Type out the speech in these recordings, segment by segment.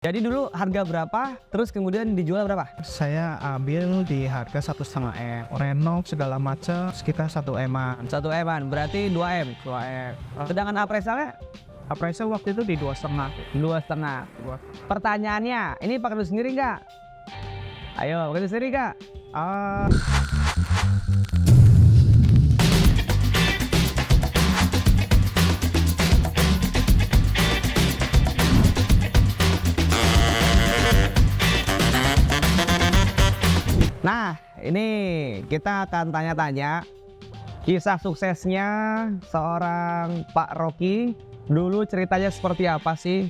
Jadi dulu harga berapa, terus kemudian dijual berapa? Saya ambil di harga 1,5 M. Renov segala macam sekitar 1 M-an. 1 M-an, berarti 2 M. 2 M. Sedangkan appraisalnya Appraisal waktu itu di 2,5. 2,5. Pertanyaannya, ini pakai duit sendiri nggak? Ayo, pakai duit sendiri nggak? Ah, Nah, ini kita akan tanya-tanya kisah suksesnya seorang Pak Rocky. Dulu ceritanya seperti apa sih?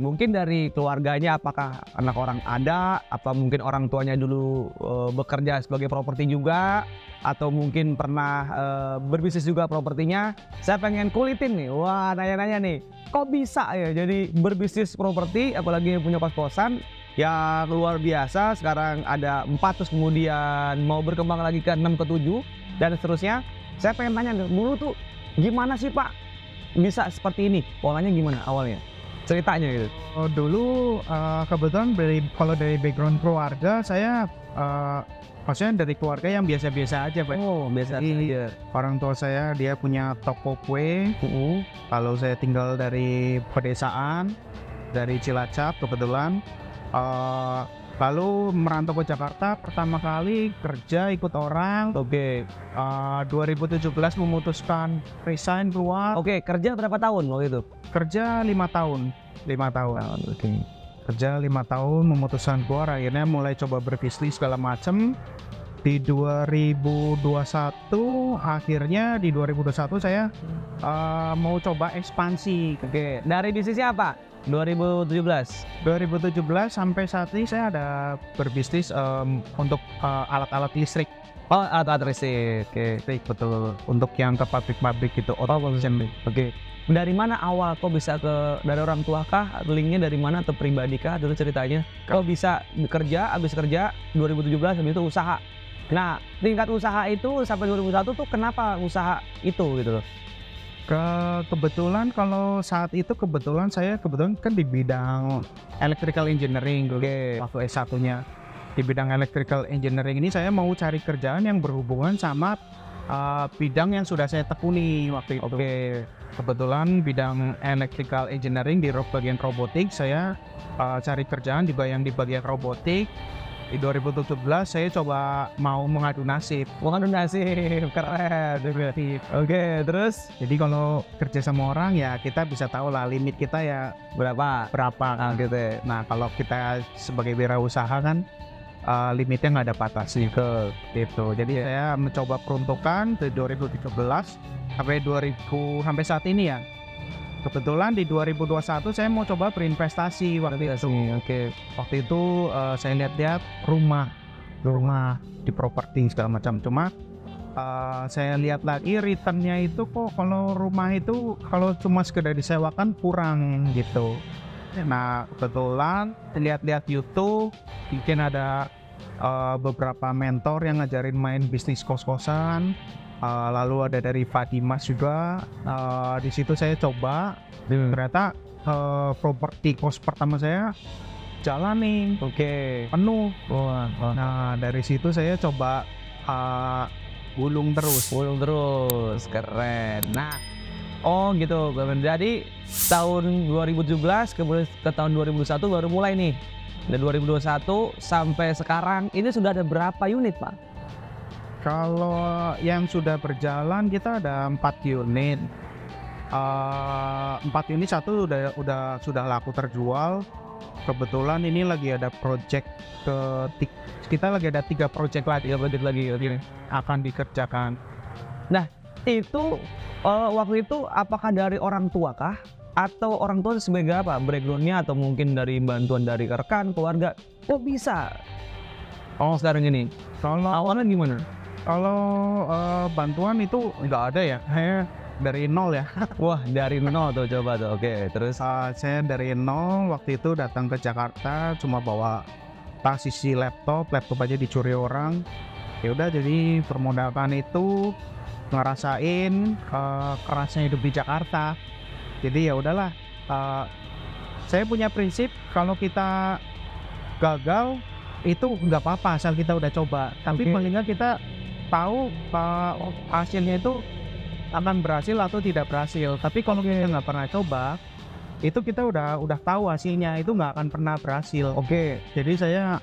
Mungkin dari keluarganya, apakah anak orang ada, apa mungkin orang tuanya dulu bekerja sebagai properti juga, atau mungkin pernah berbisnis juga propertinya. Saya pengen kulitin nih, wah nanya-nanya nih, kok bisa ya jadi berbisnis properti, apalagi yang punya kos-kosan yang luar biasa. Sekarang ada 4, terus kemudian mau berkembang lagi ke 6, ke 7 dan seterusnya. Saya pengen tanya dulu tuh, gimana sih Pak bisa seperti ini? Polanya gimana awalnya? Ceritanya gitu. dulu kebetulan kalau dari background keluarga saya maksudnya dari keluarga yang biasa-biasa aja, Pak. Oh, biasa Jadi, aja. orang tua saya dia punya toko kue. Kalau saya tinggal dari pedesaan, dari Cilacap kebetulan. Lalu merantau ke Jakarta pertama kali kerja ikut orang. Oke. 2017 memutuskan resign keluar. Oke, kerja berapa tahun waktu itu? Kerja 5 tahun. 5 tahun. Oke. Kerja 5 tahun memutuskan keluar, akhirnya mulai coba berbisnis segala macem. Di 2021 akhirnya di 2021 saya mau coba ekspansi. Oke, dari bisnisnya apa? 2017. 2017 sampai saat ini saya ada berbisnis untuk alat-alat listrik. Oh, alat listrik. Oke. Listrik, betul. Untuk yang ke pabrik-pabrik gitu. Automation. Oke. Dari mana awal kok bisa dari orang tua kah? Linknya dari mana atau pribadi kah dulu ceritanya? Kok bisa bekerja, habis kerja 2017 habis itu usaha. Nah, tingkat usaha itu sampai 2001 tuh kenapa usaha itu gitu loh? Kebetulan kalau saat itu saya kan di bidang electrical engineering dulu. Waktu S1-nya. Di bidang electrical engineering ini saya mau cari kerjaan yang berhubungan sama bidang yang sudah saya tekuni waktu itu. Kebetulan bidang electrical engineering di bagian robotik, saya cari kerjaan juga yang di bagian robotik. Di 2017 saya coba mau mengadu nasib. Mengadu nasib, keren. Oke, terus? Jadi kalau kerja sama orang ya kita bisa tahu lah limit kita ya Berapa? berapa gitu. Nah kalau kita sebagai wirausaha kan limitnya nggak ada batasnya gitu. Jadi saya mencoba peruntukan dari 2017 sampai saat ini ya. Kebetulan di 2021 saya mau coba berinvestasi waktu itu. Oke. Waktu itu saya lihat-lihat rumah di properti segala macam. Cuma saya lihat lagi returnnya itu kok kalau rumah itu kalau cuma sekedar disewakan kurang gitu. Nah kebetulan lihat-lihat YouTube, mungkin ada beberapa mentor yang ngajarin main bisnis kos-kosan. Lalu ada dari Fadimas juga. Di situ saya coba, ternyata properti kos pertama saya jalan nih. Oke. Penuh. Nah dari situ saya coba gulung terus, Keren. Nah, oh gitu. Jadi tahun 2017 kemudian ke tahun 2021 baru mulai nih. Dari 2021 sampai sekarang ini sudah ada berapa unit, Pak? Kalau yang sudah berjalan kita ada 4 unit. 4 unit, satu sudah laku terjual. Kebetulan ini lagi ada project kita lagi ada 3 project lagi akan dikerjakan. Nah, itu waktu itu apakah dari orang tua kah? Atau orang tua sebagai apa? Backgroundnya atau mungkin dari bantuan dari rekan, keluarga? Kok bisa? Oh sekarang ini. Kalau awalnya gimana? Kalau bantuan itu nggak ada ya, saya dari nol ya. Wah dari nol tuh, coba tuh. Oke, terus? Saya dari nol waktu itu datang ke Jakarta cuma bawa sisi laptop aja dicuri orang. Ya udah, jadi permodalkan itu ngerasain kerasnya hidup di Jakarta. Jadi ya udahlah, Saya punya prinsip kalau kita gagal itu nggak apa-apa asal kita udah coba. Tapi Oke. paling nggak kita tahu hasilnya itu akan berhasil atau tidak berhasil. Tapi kalau kita nggak pernah coba, itu kita udah tahu hasilnya itu nggak akan pernah berhasil. Oke. Jadi saya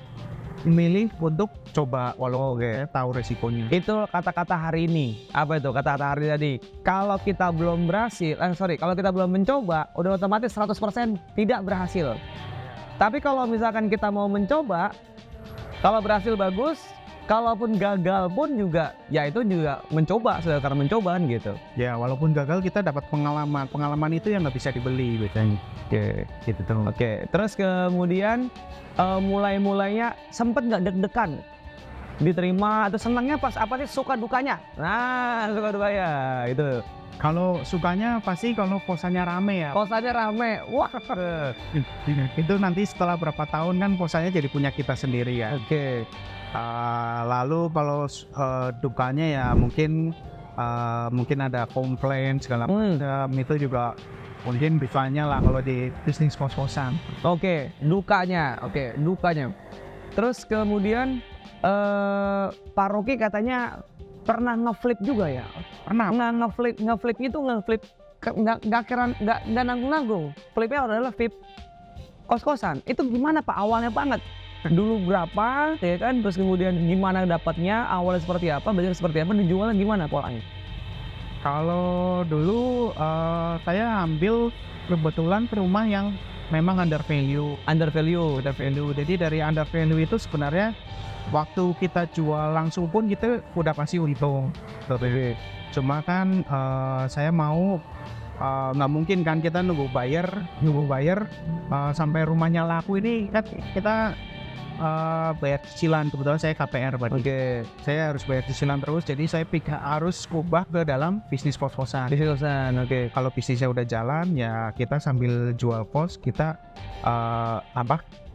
milih untuk coba walaupun saya tahu resikonya. Itu kata-kata hari ini. Apa itu kata-kata hari tadi? Kalau kita belum berhasil, kalau kita belum mencoba, udah otomatis 100% tidak berhasil. Tapi kalau misalkan kita mau mencoba, kalau berhasil bagus, kalaupun gagal pun juga, ya itu juga mencoba, sudah karena mencoba kan gitu. Ya walaupun gagal kita dapat pengalaman. Pengalaman itu yang nggak bisa dibeli biasanya. Oke. Gitu tuh. Oke, terus kemudian mulai-mulainya sempet nggak deg-degan diterima atau senangnya pas apa sih suka dukanya? Nah, suka dukanya itu. Kalau sukanya pasti kalau posanya rame ya. Kosannya rame, wah. Itu nanti setelah berapa tahun kan posanya jadi punya kita sendiri ya. Oke, Lalu kalau dukanya ya mungkin ada komplain segala macam itu juga mungkin bisanya lah kalau di bisnis kos-kosan. oke, dukanya, Terus kemudian Pak Rocky katanya pernah ngeflip juga ya? Pernah. Ngeflip itu nggak nanggung-nanggung. Flipnya adalah flip kos-kosan. Itu gimana Pak awalnya banget? Dulu berapa, ya kan? Terus kemudian gimana dapatnya? Awalnya seperti apa? Belajar seperti apa? Dijualnya gimana polanya? Kalau dulu saya ambil kebetulan rumah yang memang under value. Under value. Jadi dari under value itu sebenarnya waktu kita jual langsung pun kita udah pasti untung. Cuma kan saya mau nggak mungkin kan kita nunggu buyer sampai rumahnya laku ini kan kita bayar cicilan. Kebetulan saya KPR berarti. Oke. Saya harus bayar cicilan terus, jadi saya harus ubah ke dalam bisnis kos-kosan. Di kosan, oke. Kalau bisnisnya udah jalan ya kita sambil jual kos kita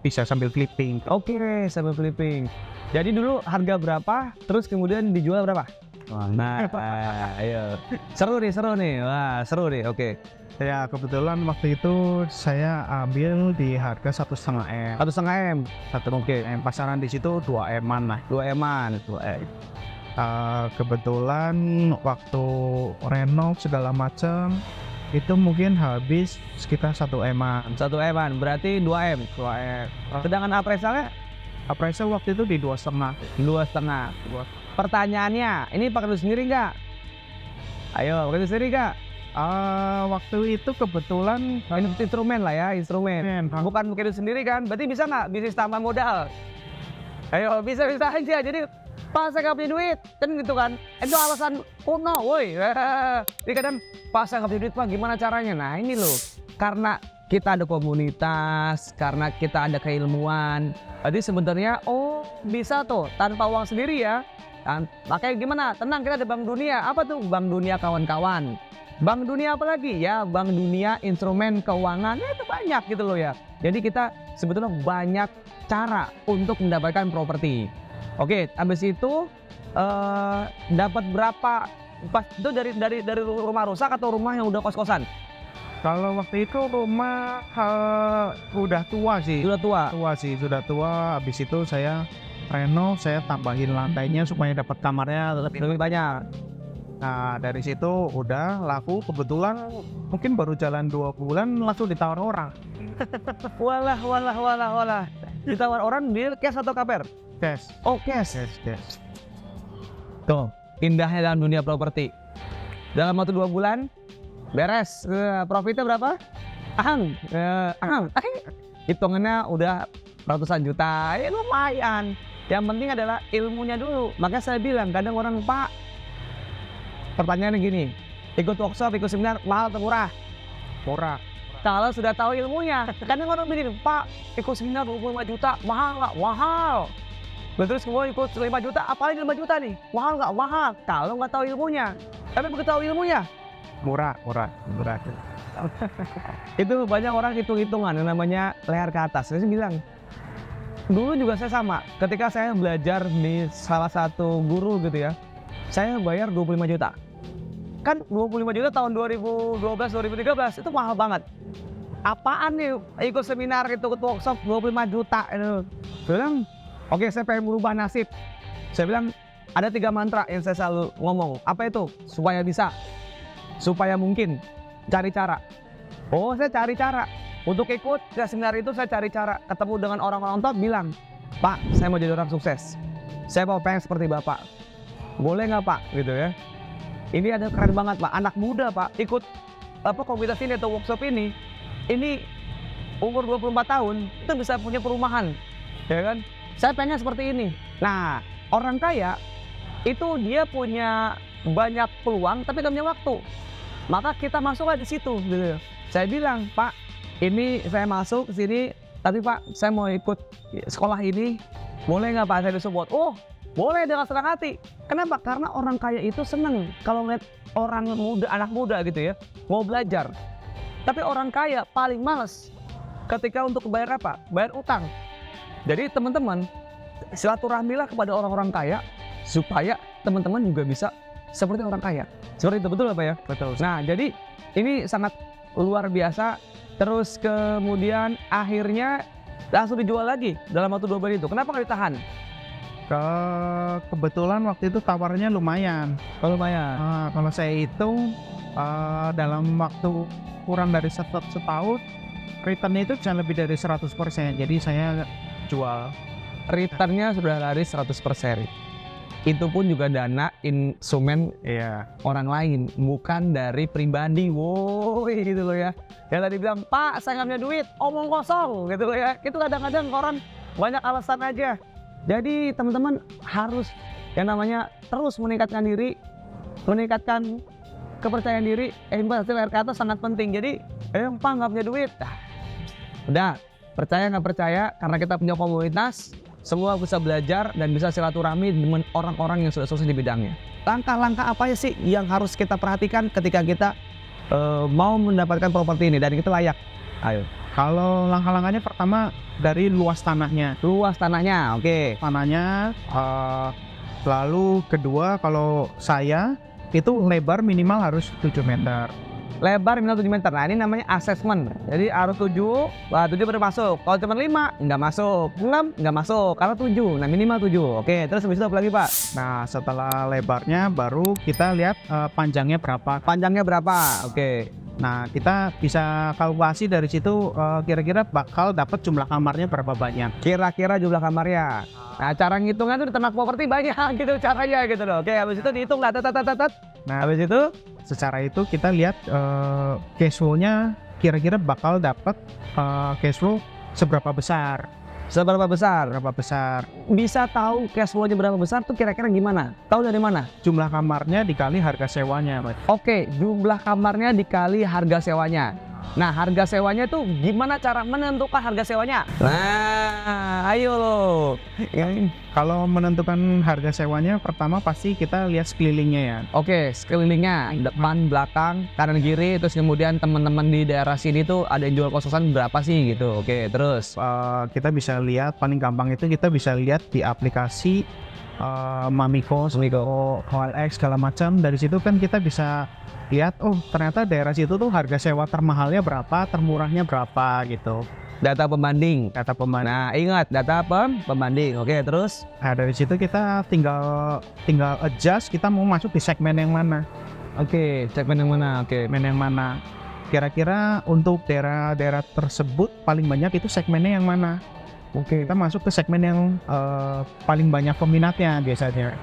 bisa sambil flipping. Oke, sambil flipping. Jadi dulu harga berapa? Terus kemudian dijual berapa? Nah, ayo. Seru nih. Wah, seru nih. Oke. Ya kebetulan waktu itu saya ambil di harga 1,5 M. 1,5 M. Oke. Pasaran di situ 2 M-an lah. 2 M-an. Kebetulan waktu renov segala macam itu mungkin habis sekitar 1 M-an. 1 M-an, berarti 2 M. 2 M. Sedangkan appraisalnya Appraisal waktu itu di 2,5. 2,5. Pertanyaannya, ini pakai duit sendiri nggak? Ayo, pakai duit sendiri nggak? Waktu itu kebetulan Ini instrumen lah ya, instrumen. Bukan pakai duit sendiri kan? Berarti bisa nggak bisnis tambah modal? Ayo, bisa aja. Jadi pas saya nggak punya duit, kan gitu kan? Itu alasan kuno, woi. Jadi kadang pas saya nggak punya duit, Pak, gimana caranya? Nah ini loh, karena kita ada komunitas, karena kita ada keilmuan. Jadi sebenarnya, bisa tuh tanpa uang sendiri ya. Makanya gimana? Tenang, kita ada Bank Dunia. Apa tuh Bank Dunia kawan-kawan? Bank Dunia apa lagi? Ya Bank Dunia instrumen keuangan, itu banyak gitu loh ya. Jadi kita sebetulnya banyak cara untuk mendapatkan properti. Oke, habis itu dapat berapa? Pas itu dari rumah rusak atau rumah yang udah kos-kosan? kalau waktu itu rumah udah tua sih. Sudah tua. Habis itu saya renov, saya tambahin lantainya supaya dapat kamarnya Lebih banyak. Nah dari situ udah laku. Kebetulan mungkin baru jalan 2 bulan langsung ditawar orang. Walah. Ditawar orang di cash atau KPR? Cash. Oh, cash. Cash. Tuh, indahnya dalam dunia properti. Dalam waktu 2 bulan, beres. Profitnya berapa? Hitungannya udah ratusan juta. Lumayan. Yang penting adalah ilmunya dulu. Makanya saya bilang, kadang orang, Pak, pertanyaannya gini, ikut workshop, ikut seminar, mahal atau murah? Murah. Kalau sudah tahu ilmunya. Kadang orang bilang, Pak, ikut seminar 25 juta, mahal nggak? Mahal. Terus kemudian ikut 5 juta, apalagi 5 juta nih? Mahal nggak? Mahal. Kalau nggak tahu ilmunya. Tapi begitu tahu ilmunya, Murah. itu banyak orang hitung-hitungan yang namanya leher ke atas. Saya bilang, dulu juga saya sama. Ketika saya belajar di salah satu guru gitu ya, saya bayar 25 juta. Kan 25 juta tahun 2012-2013 itu mahal banget. apaan nih ikut seminar itu, ikut workshop 25 juta itu. Saya bilang, oke saya pengen merubah nasib. Saya bilang, ada 3 mantra yang saya selalu ngomong. Apa itu? Supaya bisa, supaya mungkin, cari cara. Oh, saya cari cara. Untuk ikut ke seminar itu saya cari cara. Ketemu dengan orang-orang top bilang, Pak, saya mau jadi orang sukses. Saya mau pengen seperti Bapak. Boleh nggak Pak? Gitu ya. Ini ada keren banget Pak, anak muda Pak, ikut komunitas ini atau workshop ini umur 24 tahun, itu bisa punya perumahan. Ya kan? Saya pengen seperti ini. Nah, orang kaya itu dia punya banyak peluang tapi nggak punya waktu. Maka kita masuk aja di situ gitu. Saya bilang, Pak, ini saya masuk ke sini, tapi Pak, saya mau ikut sekolah ini. Boleh nggak Pak saya disupport? Oh, boleh dengan senang hati. Kenapa? Karena orang kaya itu seneng kalau ngeliat orang muda, anak muda gitu ya, mau belajar. Tapi orang kaya paling males ketika untuk bayar apa? Bayar utang. Jadi teman-teman, silaturahmilah kepada orang-orang kaya supaya teman-teman juga bisa seperti orang kaya. Seperti itu, betul apa ya? Betul. Nah, jadi ini sangat luar biasa. Terus kemudian akhirnya langsung dijual lagi dalam waktu 2 bulan itu. Kenapa nggak ditahan? Kebetulan waktu itu tawarnya lumayan. Kalau lumayan. Kalau saya hitung dalam waktu kurang dari setahun, returnnya itu bisa lebih dari 100%. Jadi saya jual. Returnnya sudah lari 100%. Itu pun juga dana instrumen orang lain, bukan dari pribadi. Woi gitu loh ya. Yang tadi bilang, Pak saya nggak punya duit, omong kosong gitu loh ya. Itu kadang-kadang orang banyak alasan aja. Jadi teman-teman harus yang namanya terus meningkatkan diri, meningkatkan kepercayaan diri. Hasil air kata sangat penting. Jadi, Pak nggak punya duit. Nah, udah, percaya nggak percaya, karena kita punya komunitas, semua bisa belajar dan bisa silaturahmi dengan orang-orang yang sudah sukses di bidangnya. Langkah-langkah apa sih yang harus kita perhatikan ketika kita mau mendapatkan properti ini dan kita layak? Ayo. Kalau langkah-langkahnya pertama dari luas tanahnya. Luas tanahnya, oke. Tanahnya, lalu kedua kalau saya itu lebar minimal harus 7 meter. Lebar minimal 7 meter. Nah ini namanya assessment. Jadi harus 7, 7 baru masuk. Kalau cuma 5, nggak masuk. 6, nggak masuk. Karena 7, nah minimal 7. Oke, terus habis itu apa lagi Pak? Nah setelah lebarnya baru kita lihat panjangnya berapa. Panjangnya berapa? Oke. Nah kita bisa kalkulasi dari situ kira-kira bakal dapat jumlah kamarnya berapa banyak. Kira-kira jumlah kamarnya. Nah cara ngitungnya tuh di Ternak Properti banyak gitu caranya gitu loh. Oke, habis itu dihitung lah. Nah habis itu secara itu kita lihat cash flow-nya kira-kira bakal dapat cash flow seberapa besar. Seberapa besar? Berapa besar? Bisa tahu cash flow-nya berapa besar tuh kira-kira gimana? Tahu dari mana? Jumlah kamarnya dikali harga sewanya, Pak. Oke, jumlah kamarnya dikali harga sewanya. Nah, harga sewanya tuh gimana cara menentukan harga sewanya? Nah, ayo loh. Kalau menentukan harga sewanya, pertama pasti kita lihat sekelilingnya ya. Oke, sekelilingnya, depan, belakang, kanan, kiri, terus kemudian teman-teman di daerah sini tuh ada yang jual kos-kosan berapa sih gitu. Oke, terus kita bisa lihat, paling gampang itu kita bisa lihat di aplikasi Mamiko, OLX segala macam. Dari situ kan kita bisa lihat, oh ternyata daerah situ tuh harga sewa termahalnya berapa, termurahnya berapa gitu. Data pembanding. Data pembanding. Nah ingat, data pembanding. Oke, terus? Nah dari situ kita tinggal adjust, kita mau masuk di segmen yang mana. Oke, segmen yang mana? Oke, segmen yang mana. Kira-kira untuk daerah-daerah tersebut paling banyak itu segmennya yang mana. Oke, kita masuk ke segmen yang paling banyak peminatnya biasanya.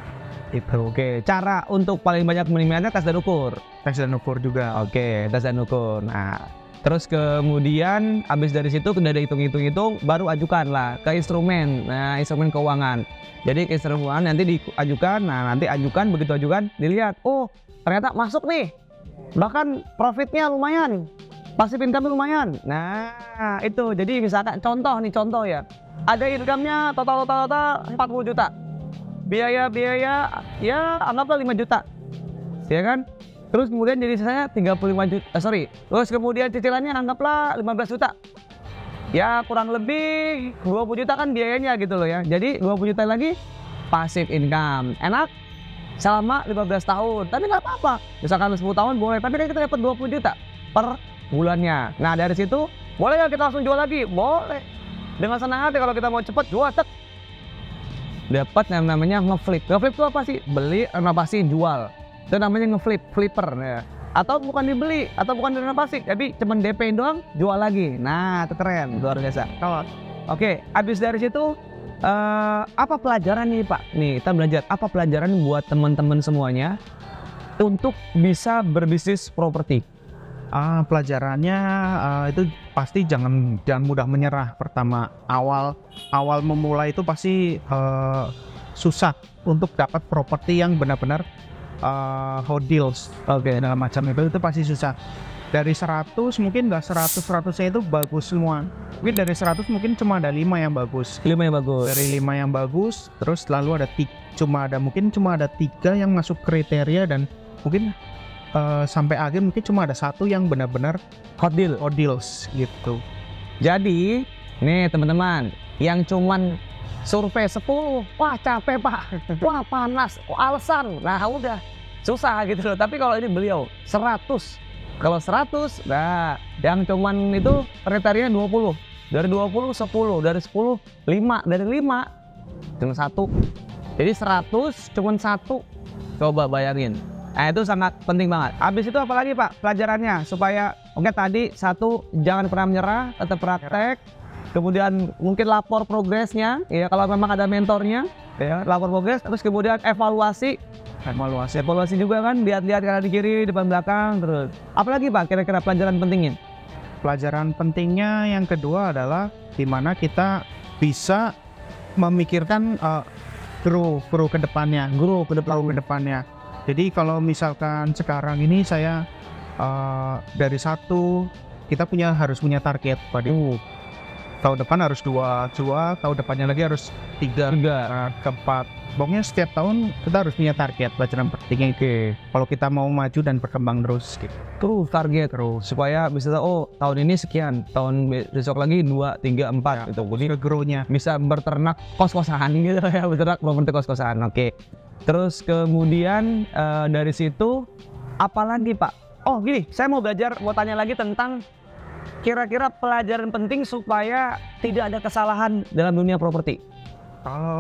Itu. Oke, cara untuk paling banyak peminatnya tes dan ukur. Tes dan ukur juga. Oke, tes dan ukur. Nah, terus kemudian habis dari situ udah ada hitung-hitung, baru ajukan lah ke instrumen. Nah, instrumen keuangan. Jadi ke instrumen keuangan nanti diajukan. Nah, nanti ajukan, begitu ajukan dilihat, oh ternyata masuk nih. Bahkan profitnya lumayan. Passive income lumayan. Nah, itu. Jadi misalkan contoh ya. Ada income-nya total 40 juta. Biaya ya anggaplah 5 juta. Ya kan? Terus kemudian jadi saya 35 juta. Terus kemudian cicilannya anggaplah 15 juta. Ya kurang lebih 20 juta kan biayanya gitu loh ya. Jadi 20 juta lagi passive income. Enak selama 15 tahun. Tapi nggak apa-apa. Misalkan 10 tahun boleh, tapi kan kita dapat 20 juta per bulannya. Nah, dari situ Boleh nggak kita langsung jual lagi? Boleh. Dengan senang hati kalau kita mau cepet jual tek. Dapat yang namanya ngeflip. Ngeflip itu apa sih? Beli, renovasi, jual. Itu namanya ngeflip, flipper ya. Atau bukan dibeli, atau bukan direnovasi, tapi cuma DP doang, jual lagi. Nah, itu keren, luar biasa. Oke, habis dari situ apa pelajaran nih Pak? Nih, kita belajar apa pelajaran buat teman-teman semuanya untuk bisa berbisnis properti? Pelajarannya itu pasti jangan mudah menyerah. Pertama, awal memulai itu pasti susah untuk dapat properti yang benar-benar hot deals. Dalam macam itu pasti susah. Dari 100 mungkin nggak 100-100nya itu bagus semua. Mungkin dari 100 mungkin cuma ada 5 yang bagus. 5 yang bagus. Dari 5 yang bagus, terus lalu mungkin cuma ada 3 yang masuk kriteria, dan mungkin sampai akhir mungkin cuma ada 1 yang benar-benar Hot deals gitu. Jadi, nih teman-teman, yang cuman survei 10, wah capek Pak, wah panas, alasan, nah udah susah gitu loh. Tapi kalau ini beliau 100, kalau 100, nah yang cuman itu kriteria 20, dari 20 10, dari 10 5, dari 5 cuma 1. Jadi 100 cuman 1, coba bayangin. Nah, itu sangat penting banget. Habis itu apalagi Pak pelajarannya supaya oke tadi 1, jangan pernah menyerah, tetap praktek. Kemudian mungkin lapor progresnya, ya kalau memang ada mentornya, ya lapor progres. Terus kemudian evaluasi juga kan, lihat-lihat kanan kiri, depan belakang terus. Apalagi Pak kira-kira pelajaran pentingnya? Pelajaran pentingnya yang kedua adalah di mana kita bisa memikirkan grow ke depannya. Jadi kalau misalkan sekarang ini saya dari 1 kita harus punya target pada tahun depan harus 2 jual, tahun depannya lagi harus 3 keempat. Pokoknya setiap tahun kita harus punya target pelajaran pentingnya itu. Kalau kita mau maju dan berkembang terus gitu. Terus target supaya bisa tahu tahun ini sekian, tahun besok lagi 2, 3, 4 gitu. Jadi Grow-nya bisa berternak kos-kosan gitu ya, berternak properti kos-kosan. Oke. Terus kemudian dari situ apalagi Pak? Oh gini, saya mau tanya lagi tentang kira-kira pelajaran penting supaya tidak ada kesalahan dalam dunia properti.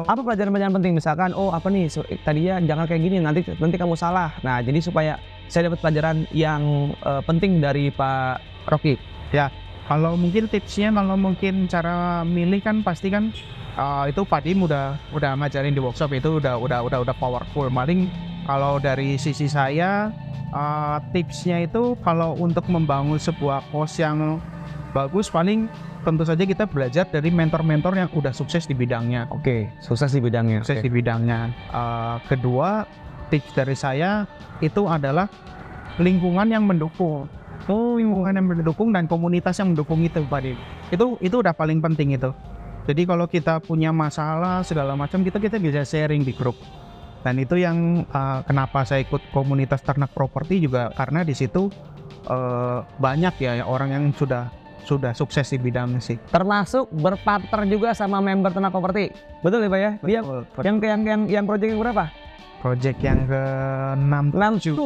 Apa pelajaran penting? Misalkan, apa nih tadinya jangan kayak gini, nanti kamu salah. Nah, jadi supaya saya dapat pelajaran yang penting dari Pak Rocky. Ya, kalau mungkin tipsnya, kalau mungkin cara milih kan pasti kan itu Pak Dim udah ngajarin di workshop, itu udah powerful. Paling kalau dari sisi saya tipsnya itu kalau untuk membangun sebuah kos yang bagus, paling tentu saja kita belajar dari mentor-mentor yang udah sukses di bidangnya. Oke, sukses di bidangnya. Di bidangnya. Kedua, tips dari saya itu adalah lingkungan yang mendukung. Lingkungan yang mendukung dan komunitas yang mendukung itu, Pak Dim. Itu udah paling penting itu. Jadi kalau kita punya masalah segala macam, kita bisa sharing di grup. Dan itu yang kenapa saya ikut komunitas ternak properti juga, karena di situ banyak ya orang yang sudah sukses di bidangnya sih. Termasuk berpartner juga sama member ternak properti. Betul ya Pak ya? Dia Betul. yang project yang berapa? Project yang ke-67.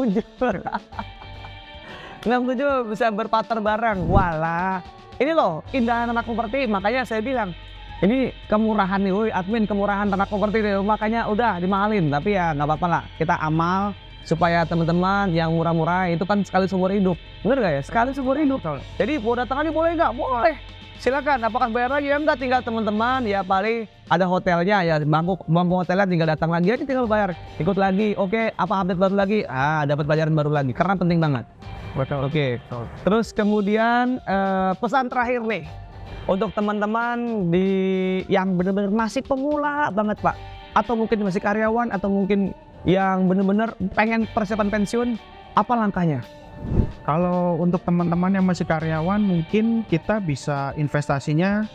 67 bisa berpartner bareng. Walah. Ini loh, indah ternak properti, makanya saya bilang ini kemurahan nih, admin kemurahan ternak properti nih, makanya udah dimahalin. Tapi ya nggak apa-apa lah, kita amal supaya teman-teman yang murah-murah itu kan sekali seumur hidup. Bener gak ya? Sekali seumur hidup. Jadi mau datang lagi boleh nggak? Boleh. Silakan. Apakah bayar lagi? Ya enggak, tinggal teman-teman ya paling ada hotelnya ya, bangku hotelnya tinggal datang lagi aja, tinggal bayar. Ikut lagi. Oke, apa update baru lagi? Dapat pelajaran baru lagi. Karena penting banget. Betul. Oke. Terus kemudian pesan terakhir nih untuk teman-teman yang benar-benar masih pemula banget Pak, atau mungkin masih karyawan, atau mungkin yang benar-benar pengen persiapan pensiun, apa langkahnya? Kalau untuk teman-teman yang masih karyawan, mungkin kita bisa investasinya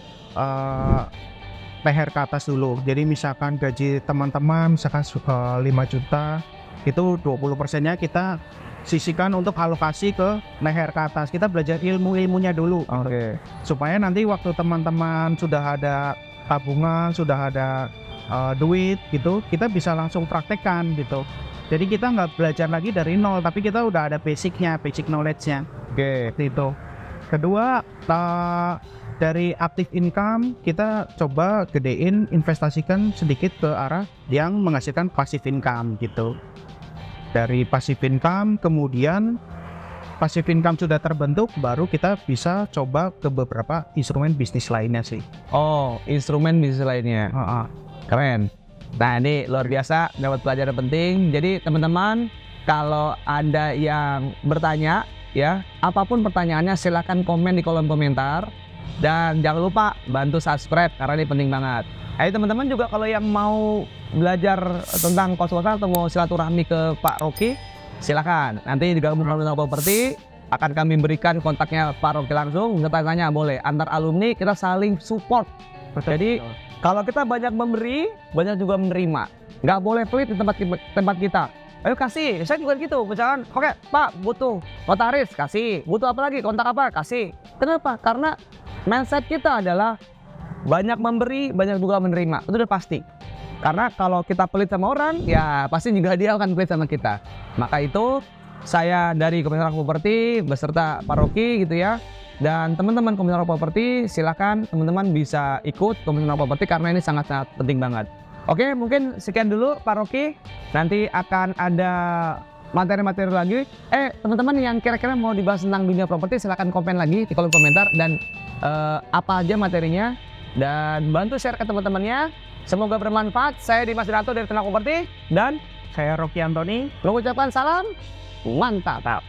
leher ke atas dulu. Jadi misalkan gaji teman-teman misalkan 5 juta, itu 20%-nya kita sisihkan untuk alokasi ke leher ke atas. Kita belajar ilmunya dulu. Oke. Supaya nanti waktu teman-teman sudah ada tabungan, sudah ada duit gitu, kita bisa langsung praktekkan gitu. Jadi kita nggak belajar lagi dari nol, tapi kita udah ada basic knowledge-nya. Oke. Itu. Kedua, dari active income kita coba gedein, investasikan sedikit ke arah yang menghasilkan passive income gitu. Dari passive income, kemudian passive income sudah terbentuk, baru kita bisa coba ke beberapa instrumen bisnis lainnya sih. Oh, instrumen bisnis lainnya. Keren. Nah, ini luar biasa, dapat pelajaran penting. Jadi teman-teman, kalau ada yang bertanya, ya, apapun pertanyaannya silakan komen di kolom komentar. Dan jangan lupa bantu subscribe karena ini penting banget. Ayo teman-teman juga kalau yang mau belajar tentang kos-kosan atau mau silaturahmi ke Pak Rocky, silakan. Nanti digabung dengan properti akan kami berikan kontaknya Pak Rocky langsung. Bisa tanya boleh. Antar alumni kita saling support. Jadi kalau kita banyak memberi, banyak juga menerima. Nggak boleh pelit di tempat kita. Ayo kasih, saya juga gitu. Misalkan, oke Pak butuh notaris, kasih. Butuh apa lagi? Kontak apa? Kasih. Kenapa? Karena mindset kita adalah banyak memberi, banyak juga menerima. Itu udah pasti. Karena kalau kita pelit sama orang, ya pasti juga dia akan pelit sama kita. Maka itu saya dari Komunitas Properti beserta Pak Rocky gitu ya. Dan teman-teman Komunitas Properti silakan teman-teman bisa ikut Komunitas Properti karena ini sangat-sangat penting banget. Oke, mungkin sekian dulu Pak Rocky. Nanti akan ada materi-materi lagi. Teman-teman yang kira-kira mau dibahas tentang dunia properti silakan komen lagi di kolom komentar dan apa aja materinya dan bantu share ke teman-temannya. Semoga bermanfaat. Saya Dimas Dirato dari Tenang Properti dan Saya Rocky Antoni. mengucapkan salam mantap.